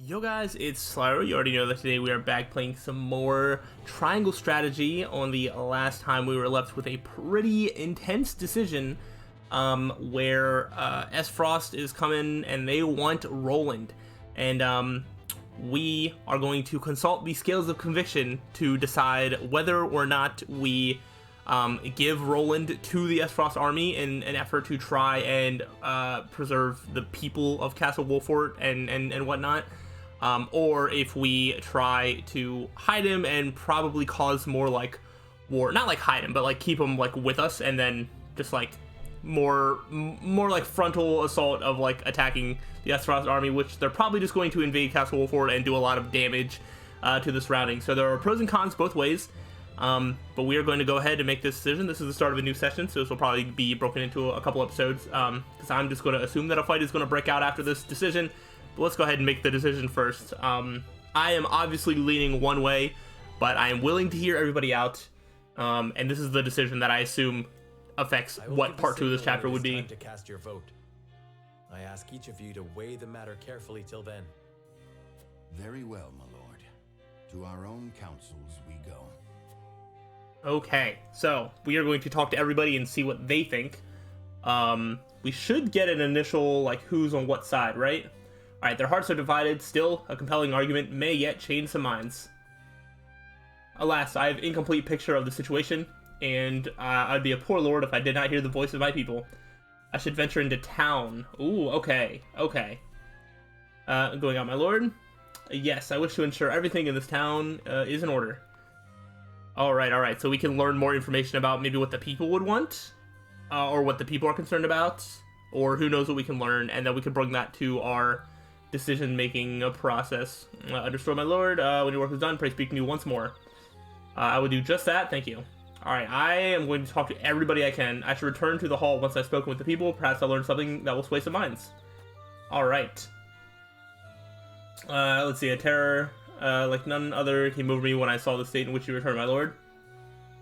Yo guys, it's slyroh. You already know that today we are back playing some more triangle strategy. On the last time we were left with a pretty intense decision where S-Frost is coming and they want Roland. And we are going to consult the scales of conviction to decide whether or not we give Roland to the S-Frost army in an effort to try and preserve the people of Castle Wolfort and whatnot. Or if we try to hide him and probably cause more like war, not like hide him, but like keep him like with us, and then just like more like frontal assault of like attacking the S-Frost army, which they're probably just going to invade Castle Wolfort and do a lot of damage to the surroundings. So there are pros and cons both ways. But we are going to go ahead and make this decision. This is the start of a new session, so this will probably be broken into a couple episodes, because I'm just going to assume that a fight is going to break out after this decision. But let's go ahead and make the decision first. I am obviously leaning one way, but I am willing to hear everybody out, and this is the decision that I assume affects what part 2 of this chapter would be. Time to cast your vote. I ask each of you to weigh the matter carefully till then. Very well, my lord. To our own councils we go. Okay, so we are going to talk to everybody and see what they think. We should get an initial, like, who's on what side, right? Alright, their hearts are divided. Still, a compelling argument may yet change some minds. Alas, I have incomplete picture of the situation, and I'd be a poor lord if I did not hear the voice of my people. I should venture into town. Ooh, okay. Going out, my lord. Yes, I wish to ensure everything in this town is in order. Alright, so we can learn more information about maybe what the people would want, or what the people are concerned about, or who knows what we can learn, and then we can bring that to our decision-making process. Understood, my lord. When your work is done, pray speak to me once more. I will do just that, thank you. Alright, I am going to talk to everybody I can. I should return to the hall once I've spoken with the people. Perhaps I'll learn something that will sway some minds. Alright. Let's see, a terror like none other came over me when I saw the state in which you returned, my lord.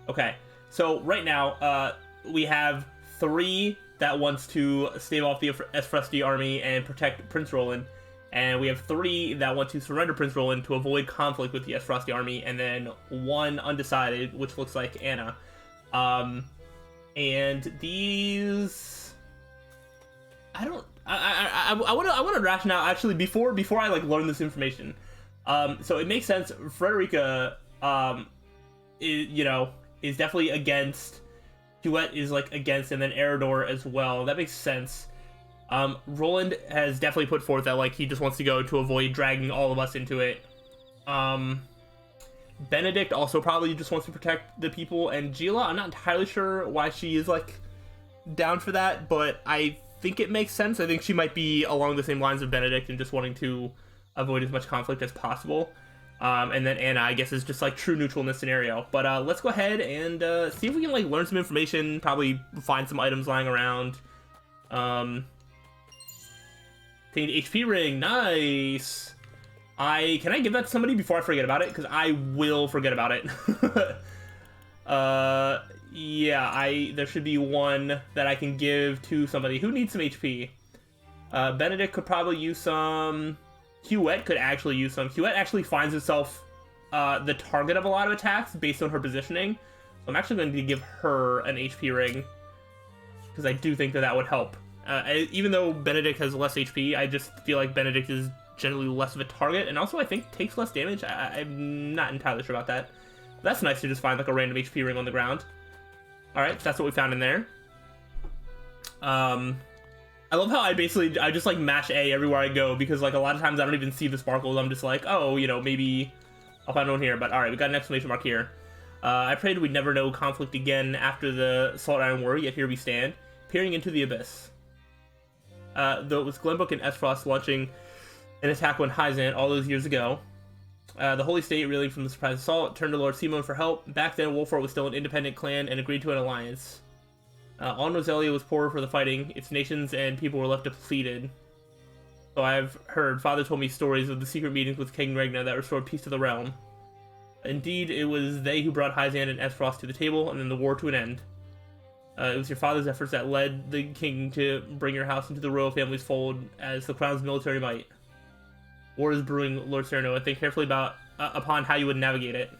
Okay, so right now, we have 3 that wants to stave off the S-Frosty army and protect Prince Roland, and we have 3 that want to surrender Prince Roland to avoid conflict with the S-Frosty army, and then 1 undecided, which looks like Anna. And these... I want to rationale actually before I like learn this information. So it makes sense. Frederica, is definitely against. Duet is like against, and then Eridor as well. That makes sense. Roland has definitely put forth that like he just wants to go to avoid dragging all of us into it. Benedict also probably just wants to protect the people, and Gila, I'm not entirely sure why she is like down for that, but I think it makes sense. I think she might be along the same lines of Benedict and just wanting to avoid as much conflict as possible. And then Anna, I guess, is just like true neutral in this scenario. But let's go ahead and see if we can like learn some information, probably find some items lying around. Obtained HP ring, nice. Can I give that to somebody before I forget about it? Because I will forget about it. Yeah, there should be 1 that I can give to somebody who needs some HP. Benedict could probably use some. Huette could actually use some. Huette actually finds herself the target of a lot of attacks based on her positioning. So I'm actually going to give her an HP ring, because I do think that would help. Even though Benedict has less HP, I just feel like Benedict is generally less of a target, and also I think takes less damage. I'm not entirely sure about that. That's nice to just find like a random HP ring on the ground. Alright, so that's what we found in there. I love how I just like mash A everywhere I go, because like a lot of times I don't even see the sparkles. I'm just like, oh, maybe I'll find one here. But alright, we got an exclamation mark here. I prayed we'd never know conflict again after the Salt Iron War, yet here we stand, peering into the abyss. Though it was Glenbook and S-Frost launching an attack on Hyzant all those years ago. The Holy State, reeling from the surprise assault, turned to Lord Simon for help. Back then, Wolfort was still an independent clan and agreed to an alliance. All Nozelia was poorer for the fighting. Its nations and people were left depleted. So I've heard. Father told me stories of the secret meetings with King Regna that restored peace to the realm. Indeed, it was they who brought Hyzant and S-Frost to the table, and then the war to an end. It was your father's efforts that led the king to bring your house into the royal family's fold as the crown's military might. War is brewing, Lord Cyrano, and think carefully about upon how you would navigate it.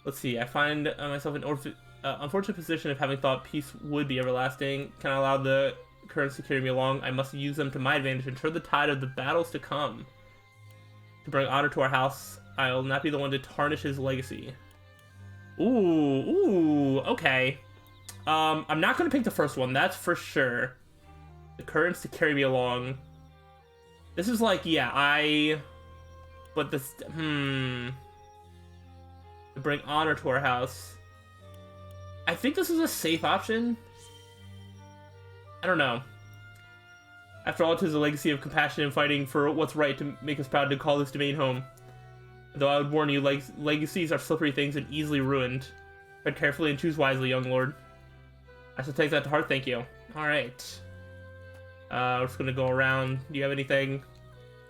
Let's see. I find myself in an unfortunate position of having thought peace would be everlasting. Can I allow the currents to carry me along? I must use them to my advantage and turn the tide of the battles to come. To bring honor to our house, I'll not be the one to tarnish his legacy. Ooh, okay. I'm not gonna pick the first one, that's for sure. The currents to carry me along. This is like, yeah, but this, to bring honor to our house. I think this is a safe option. I don't know. After all, it is a legacy of compassion and fighting for what's right to make us proud to call this domain home. Though I would warn you, legacies are slippery things and easily ruined. Tread carefully and choose wisely, young lord. I shall take that to heart, thank you. Alright. We're just gonna go around. Do you have anything?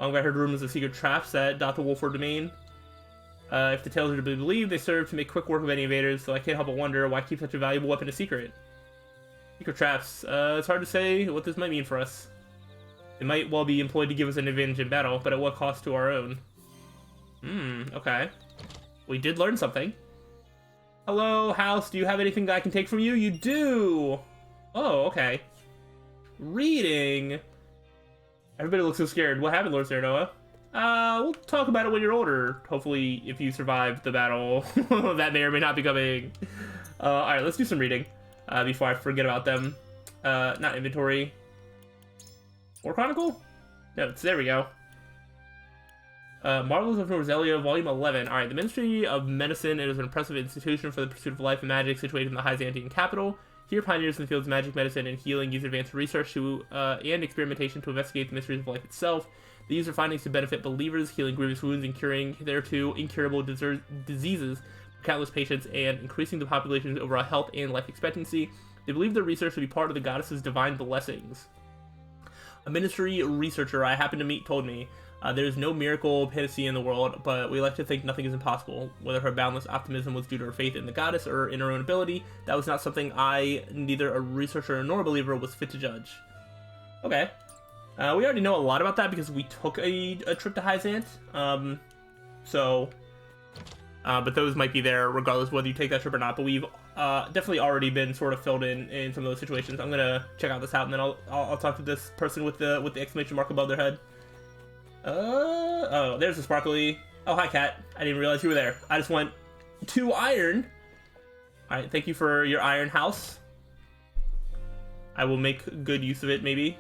Long have I heard rumors of secret traps that dot the Wolford domain. If the tales are to be believed, they serve to make quick work of any invaders, so I can't help but wonder why keep such a valuable weapon a secret. Secret traps. It's hard to say what this might mean for us. It might well be employed to give us an advantage in battle, but at what cost to our own? Okay. We did learn something. Hello, house, do you have anything that I can take from you? You do! Oh, okay. Reading. Everybody looks so scared. What happened, Lord Cyrano? We'll talk about it when you're older. Hopefully, if you survive the battle, that may or may not be coming. Alright, let's do some reading, before I forget about them. Not inventory. War Chronicle? Notes, there we go. Marvels of Norzelia, Volume 11. Alright, the Ministry of Medicine is an impressive institution for the pursuit of life and magic situated in the Byzantine capital. Here, pioneers in the fields of magic, medicine, and healing use advanced research and experimentation to investigate the mysteries of life itself. They use their findings to benefit believers, healing grievous wounds and curing thereto incurable diseases for countless patients, and increasing the population's overall health and life expectancy. They believe their research to be part of the goddess's divine blessings. A ministry researcher I happened to meet told me, there is no miracle panacea in the world, but we like to think nothing is impossible. Whether her boundless optimism was due to her faith in the goddess or in her own ability, that was not something I, neither a researcher nor a believer, was fit to judge. Okay. We already know a lot about that because we took a trip to Hyzant. But those might be there regardless whether you take that trip or not. But we've definitely already been sort of filled in some of those situations. I'm gonna check out this house and then I'll talk to this person with the exclamation mark above their head. Oh, there's a sparkly. Oh, hi, cat. I didn't realize you were there. I just want 2 iron. Alright, thank you for your iron house. I will make good use of it, maybe.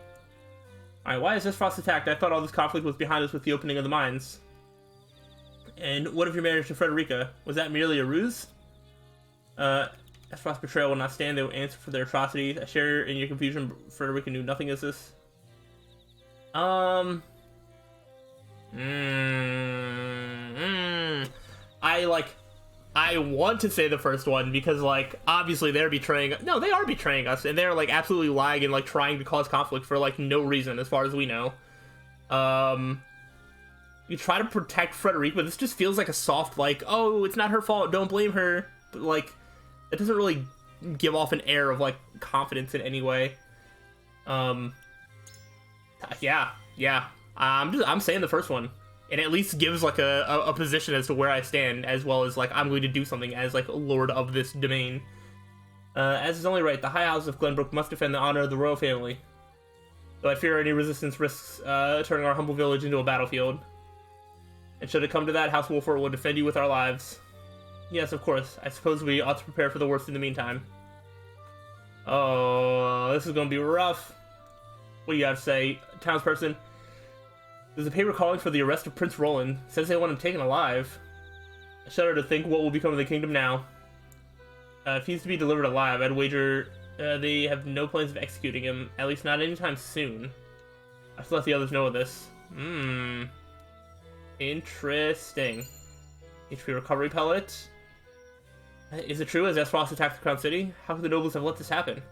Alright, why is this Frost attacked? I thought all this conflict was behind us with the opening of the mines. And what of your marriage to Frederica? Was that merely a ruse? Frost's betrayal will not stand. They will answer for their atrocities. I share in your confusion. Frederica knew nothing of this. I want to say the first one because, like, obviously they're betraying. No, they are betraying us, and they're like absolutely lying and like trying to cause conflict for like no reason, as far as we know. You try to protect Frederica, but this just feels like a soft, like, oh, it's not her fault, don't blame her. But like, it doesn't really give off an air of like confidence in any way. Yeah. I'm saying the first one. It at least gives like a position as to where I stand, as well as like I'm going to do something as like lord of this domain. As is only right, the High House of Glenbrook must defend the honor of the royal family. Though I fear any resistance risks turning our humble village into a battlefield. And should it come to that, House Wolford will defend you with our lives. Yes, of course. I suppose we ought to prepare for the worst in the meantime. Oh, this is going to be rough. What do you have to say, townsperson? There's a paper calling for the arrest of Prince Roland. Says they want him taken alive. I shudder to think what will become of the kingdom now. If he's to be delivered alive, I'd wager they have no plans of executing him, at least not anytime soon. I have to let the others know of this. Interesting. HP recovery pellet. Is it true as Frost attacked the Crown City? How could the nobles have let this happen?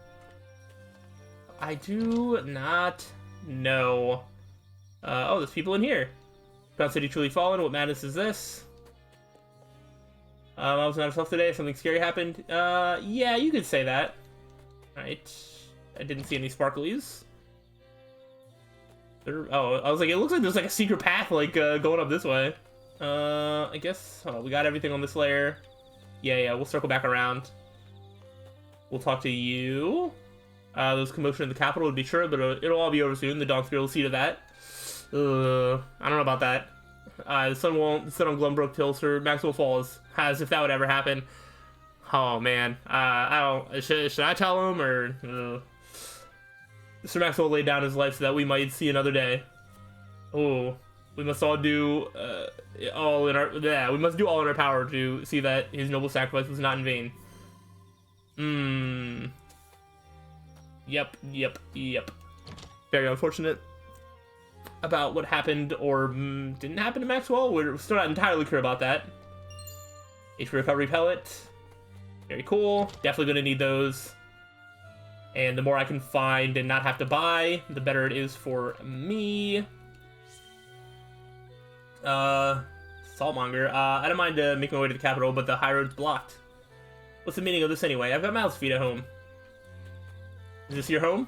I do not know. Oh, there's people in here. Crown City truly fallen. What madness is this? I was not myself today. Something scary happened. Yeah, you could say that. Alright. I didn't see any sparklies. Oh, I was like, it looks like there's like a secret path like going up this way. I guess, hold on, we got everything on this layer. Yeah, we'll circle back around. We'll talk to you. There's commotion in the capital would be sure, but it'll all be over soon. The Dawn Spear will see to that. I don't know about that. The sun won't set on Glenbrook till Sir Maxwell falls, as if that would ever happen. Oh man, I don't. Should I tell him or? Sir Maxwell laid down his life so that we might see another day. Oh, we must all do all in our we must do all in our power to see that his noble sacrifice was not in vain. Yep. Very unfortunate about what happened or didn't happen to Maxwell. We're still not entirely clear about that. HP recovery pellet. Very cool. Definitely gonna need those. And the more I can find and not have to buy, the better it is for me. Saltmonger. I don't mind making my way to the capital, but the high road's blocked. What's the meaning of this anyway? I've got mouths to feed at home. Is this your home?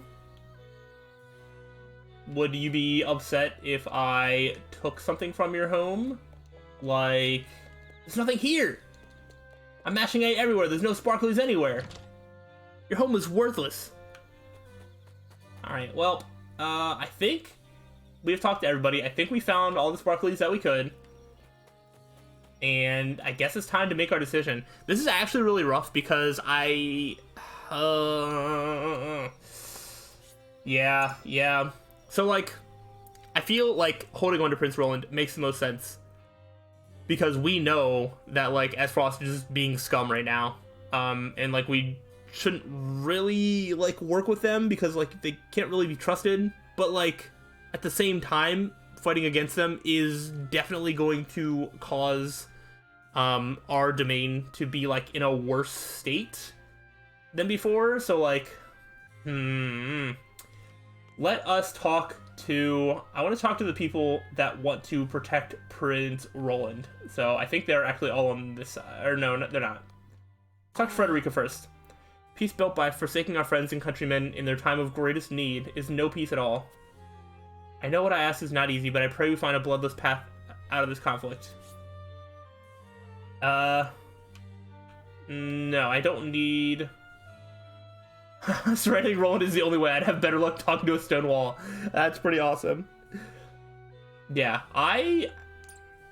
Would you be upset if I took something from your home? Like, there's nothing here. I'm mashing A everywhere. There's no sparklies anywhere. Your home is worthless. Alright, well, I think we've talked to everybody. I think we found all the sparklies that we could. And I guess it's time to make our decision. This is actually really rough because yeah. So, like, I feel like holding on to Prince Roland makes the most sense. Because we know that, like, Frost is just being scum right now. And, like, we shouldn't really, like, work with them because, like, they can't really be trusted. But, like, at the same time, fighting against them is definitely going to cause our domain to be, like, in a worse state than before. So, like, let us talk to... I want to talk to the people that want to protect Prince Roland. So I think they're actually all on this side. Or no, they're not. Talk to Frederica first. Peace built by forsaking our friends and countrymen in their time of greatest need is no peace at all. I know what I ask is not easy, but I pray we find a bloodless path out of this conflict. No, I don't need... Surrendering Roland is the only way. I'd have better luck talking to a stone wall. That's pretty awesome. Yeah, I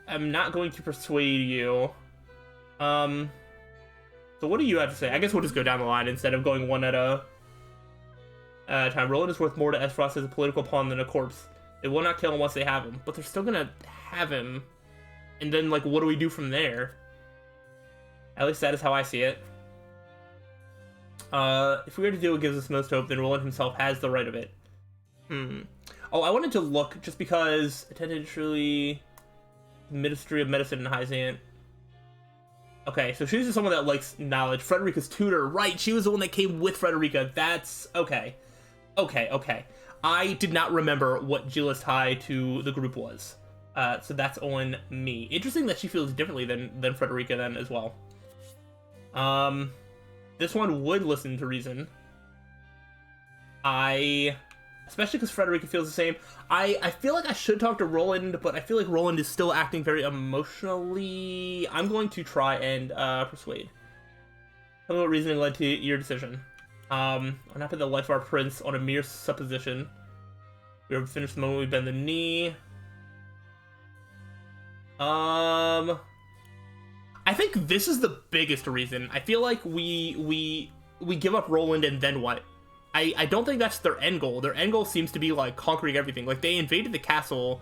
am not going to persuade you. So what do you have to say? I guess we'll just go down the line instead of going one at a time. Roland is worth more to Frost as a political pawn than a corpse. They will not kill him once they have him, but they're still gonna have him. And then, like, what do we do from there? At least that is how I see it. If we were to do what gives us most hope, then Roland himself has the right of it. Oh, I wanted to look, just because... Attended truly... Ministry of Medicine in Hyzant. Okay, so she's just someone that likes knowledge. Frederica's tutor, right, she was the one that came with Frederica. That's... Okay. I did not remember what Gila's tie to the group was. So that's on me. Interesting that she feels differently than Frederica then as well. This one would listen to reason. Especially because Frederica feels the same. I feel like I should talk to Roland, but I feel like Roland is still acting very emotionally. I'm going to try and persuade. Tell me what reasoning led to your decision. I'm not put the life of our prince on a mere supposition. We have finished the moment we bend the knee. I think this is the biggest reason. I feel like we give up Roland and then what? I don't think that's their end goal. Their end goal seems to be, like, conquering everything. Like, they invaded the castle.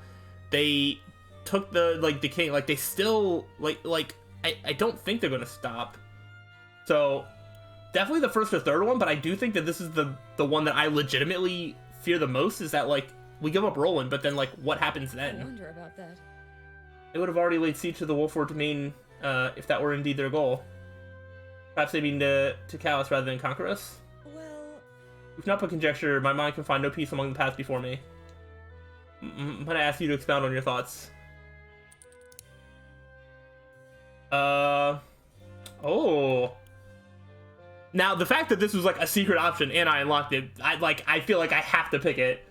They took the king. Like, they still, I don't think they're gonna stop. So, definitely the first or third one, but I do think that this is the one that I legitimately fear the most, is that, like, we give up Roland, but then, like, what happens then? I wonder about that. They would have already laid siege to the Wolford domain, if that were indeed their goal. Perhaps they mean to cow us rather than conquer us? Well... If not but conjecture, my mind can find no peace among the paths before me. I'm gonna ask you to expound on your thoughts. Oh. Now, the fact that this was, like, a secret option and I unlocked it, I feel like I have to pick it.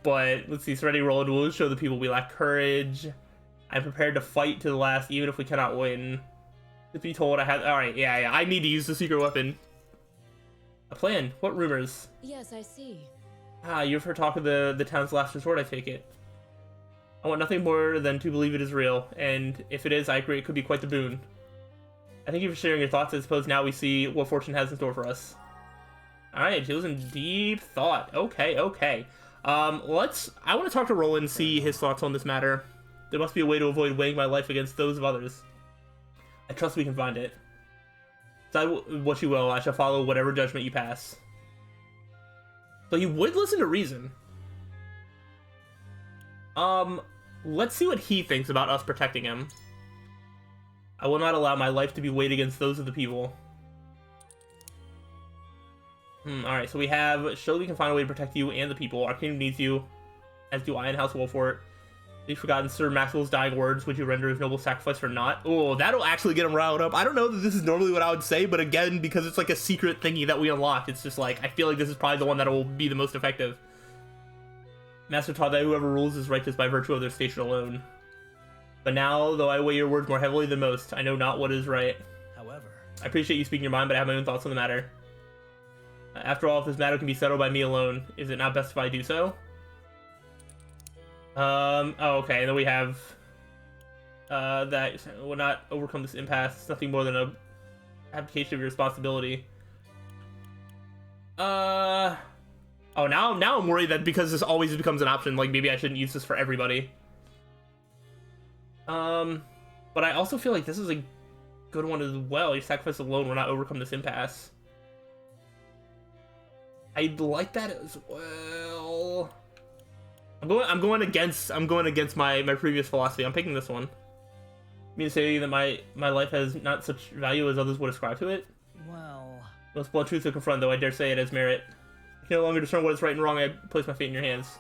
But let's see, Serenity Roland will show the people we lack courage. I'm prepared to fight to the last, even if we cannot win. To be told I have... Alright, yeah, I need to use the secret weapon. A plan? What rumors? Yes, I see. Ah, you've heard talk of the town's last resort, I take it. I want nothing more than to believe it is real, and if it is, I agree it could be quite the boon. I thank you for sharing your thoughts. I suppose now we see what fortune has in store for us. Alright, she was in deep thought. Okay, okay. I want to talk to Roland, see his thoughts on this matter. There must be a way to avoid weighing my life against those of others. I trust we can find it. Decide what you will, I shall follow whatever judgment you pass. So he would listen to reason. Let's see what he thinks about us protecting him. I will not allow my life to be weighed against those of the people. Alright, so we have, show we can find a way to protect you and the people. Our kingdom needs you, as do I and House Wolfort. You've forgotten Sir Maxwell's dying words. Would you render his noble sacrifice or not? Oh, that'll actually get him riled up. I don't know that this is normally what I would say, but again, because it's like a secret thingy that we unlock, it's just like, I feel like this is probably the one that will be the most effective. Master taught that whoever rules is righteous by virtue of their station alone. But now, though I weigh your words more heavily than most, I know not what is right. However, I appreciate you speaking your mind, but I have my own thoughts on the matter. After all, if this matter can be settled by me alone, is it not best if I do so? Oh, okay, and then we have, that will not overcome this impasse. It's nothing more than a abdication of your responsibility. Oh, now I'm worried that because this always becomes an option, like, maybe I shouldn't use this for everybody. But I also feel like this is a good one as well. Your sacrifice alone will not overcome this impasse. I'd like that as well. I'm going against my previous philosophy. I'm picking this one. You mean to say that my life has not such value as others would ascribe to it? well, Most blood truth to confront, though I dare say it has merit. I can no longer discern what is right and wrong. I place my fate in your hands.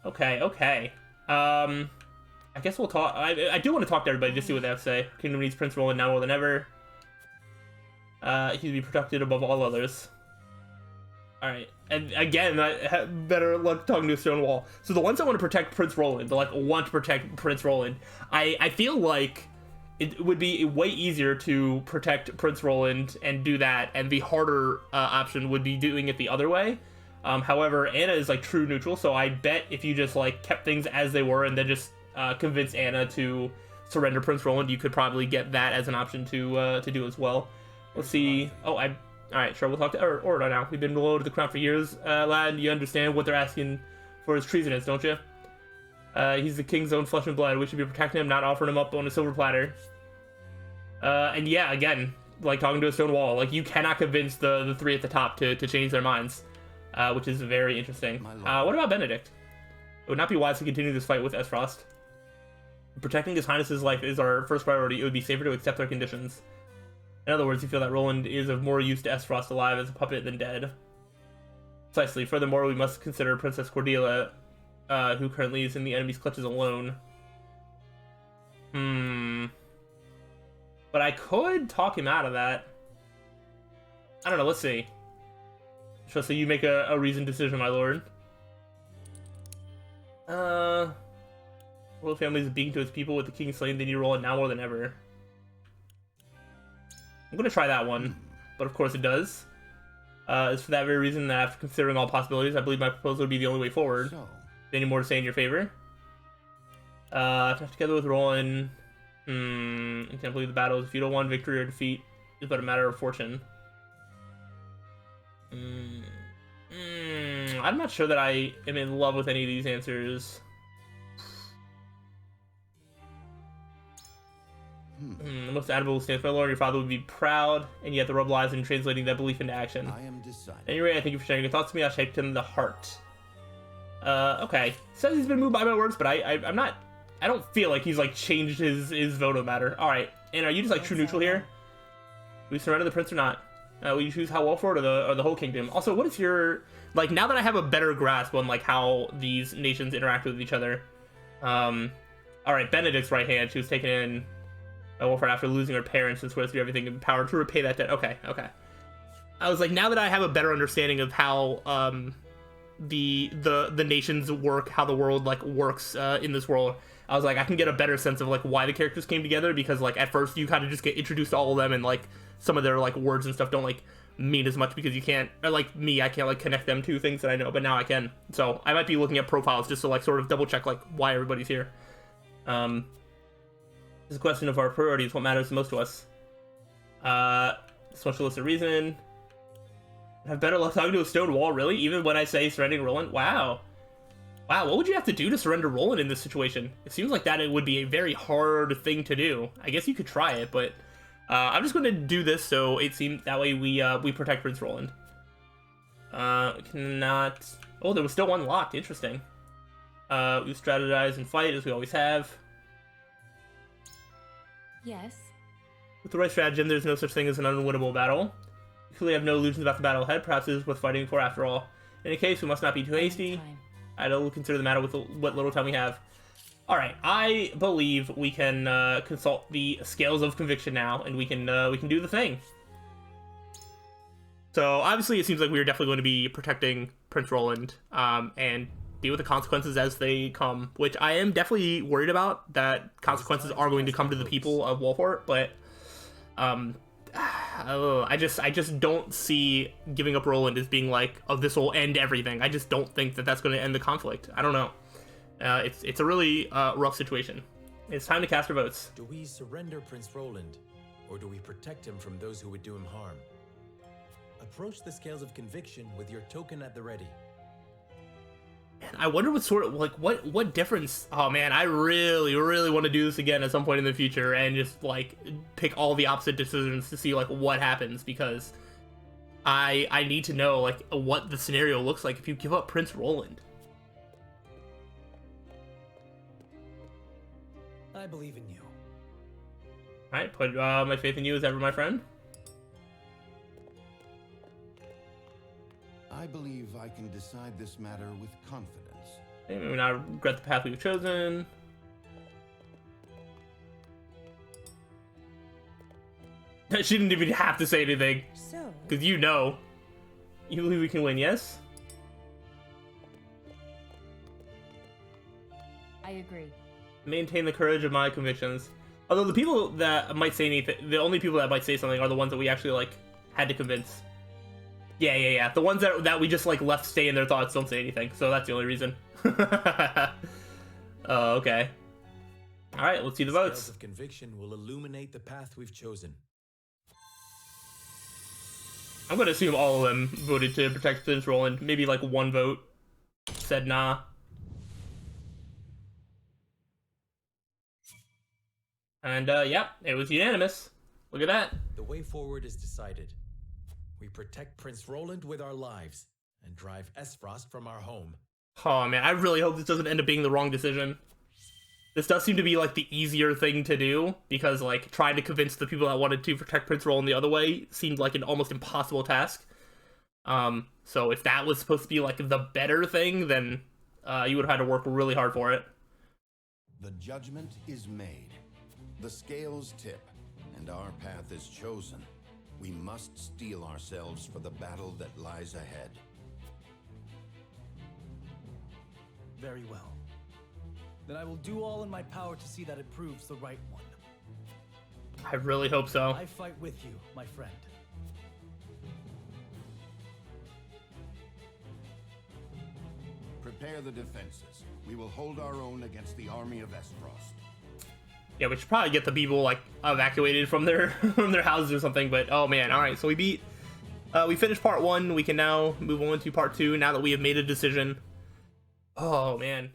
Okay, okay. I guess we'll talk. I do want to talk to everybody, just see what they have to say. Kingdom needs Prince Roland now more than ever. He's to be protected above all others. Alright, and again, I have better luck talking to a stone wall. So the ones that want to protect Prince Roland, want to protect Prince Roland, I feel like it would be way easier to protect Prince Roland and do that, and the harder option would be doing it the other way. However, Anna is like true neutral, so I bet if you just like kept things as they were and then just convinced Anna to surrender Prince Roland, you could probably get that as an option to do as well. Let's see. Oh, Alright, sure, we'll talk to Orda now. We've been below to the crown for years, lad. You understand what they're asking for his treasonous, don't you? He's the king's own flesh and blood. We should be protecting him, not offering him up on a silver platter. And yeah, again, like talking to a stone wall. Like, you cannot convince the three at the top to change their minds, which is very interesting. What about Benedict? It would not be wise to continue this fight with Esfrost. Protecting His Highness's life is our first priority. It would be safer to accept their conditions. In other words, you feel that Roland is of more use to Esfrost alive as a puppet than dead. Precisely. Furthermore, we must consider Princess Cordelia, who currently is in the enemy's clutches alone. But I could talk him out of that. I don't know, let's see. So you make a reasoned decision, my lord. Royal family is a beacon to its people. With the king slain, they need Roland now more than ever. I'm going to try that one, but of course it does. It's for that very reason that after considering all possibilities, I believe my proposal would be the only way forward. So, Any more to say in your favor? Together with Roland, I can't believe the battle is a futile one. Victory or defeat is but a matter of fortune. I'm not sure that I am in love with any of these answers. The most admirable stance, my lord. Your father would be proud, and yet the rub lies in translating that belief into action. I am decided. Anyway, I thank you for sharing your thoughts to me. I shaped him the heart. Okay. Says he's been moved by my words, but I'm not. I don't feel like he's like changed his vote of matter. All right. And are you just like true neutral here? Do we surrender the prince or not? Will you choose how well for it or the whole kingdom? Also, what is your like now that I have a better grasp on like how these nations interact with each other? All right. Benedict's right hand. She was taken in. Wolford after losing her parents and swears to do everything in power to repay that debt. Okay, okay. I was like, now that I have a better understanding of how the nations work, how the world like works in this world. I was like, I can get a better sense of like why the characters came together, because like at first you kind of just get introduced to all of them, and like some of their like words and stuff don't like mean as much because you can't, or like me, I can't like connect them to things that I know, but now I can. So I might be looking at profiles just to like sort of double check like why everybody's here. It's a question of our priorities, what matters the most to us. Social list of reason. Have better luck talking to a stone wall, really? Even when I say surrendering Roland? Wow. Wow, what would you have to do to surrender Roland in this situation? It seems like that it would be a very hard thing to do. I guess you could try it, but I'm just going to do this so it seems that way we protect Prince Roland. Cannot... Oh, there was still one locked. Interesting. We strategize and fight as we always have. Yes. With the right stratagem, there's no such thing as an unwinnable battle. We clearly have no illusions about the battle ahead. Perhaps it is worth fighting for after all. In any case, we must not be too hasty. I'll consider the matter with what little time we have. Alright, I believe we can consult the scales of conviction now, and we can do the thing. So, obviously, it seems like we're definitely going to be protecting Prince Roland, and deal with the consequences as they come, which I am definitely worried about, that consequences are going to come to the people of Wolfort, but I just don't see giving up Roland as being like, oh, this will end everything. I just don't think that that's going to end the conflict. I don't know. It's a really rough situation. It's time to cast our votes. Do we surrender Prince Roland, or do we protect him from those who would do him harm? Approach the scales of conviction with your token at the ready. And I wonder what sort of, like, what difference... Oh, man, I really, really want to do this again at some point in the future and just, like, pick all the opposite decisions to see, like, what happens, because I need to know, like, what the scenario looks like if you give up Prince Roland. I believe in you. Alright, put my faith in you as ever, my friend. I believe I can decide this matter with confidence. Okay, maybe not regret the path we've chosen. She didn't even have to say anything. So, Because you know. You believe we can win, yes? I agree. Maintain the courage of my convictions. Although the people that might say anything, the only people that might say something are the ones that we actually, like, had to convince. Yeah. The ones that we just, like, left stay in their thoughts don't say anything, so that's the only reason. Oh, okay. Alright, let's see the votes. Scales of conviction will illuminate the path we've chosen. I'm gonna assume all of them voted to protect Prince Roland. Maybe, like, one vote said nah. And, yeah, it was unanimous. Look at that. The way forward is decided. We protect Prince Roland with our lives, and drive Esfrost from our home. Oh, man, I really hope this doesn't end up being the wrong decision. This does seem to be, like, the easier thing to do, because, like, trying to convince the people that wanted to protect Prince Roland the other way seemed like an almost impossible task. So if that was supposed to be, like, the better thing, then you would have had to work really hard for it. The judgment is made. The scales tip, and our path is chosen. We must steel ourselves for the battle that lies ahead. Very well. Then I will do all in my power to see that it proves the right one. I really hope so. I fight with you, my friend. Prepare the defenses. We will hold our own against the army of Esfrost. Yeah, we should probably get the people, like, evacuated from their from their houses or something, but oh man, alright, so we finished part 1, we can now move on to part 2 now that we have made a decision. Oh man.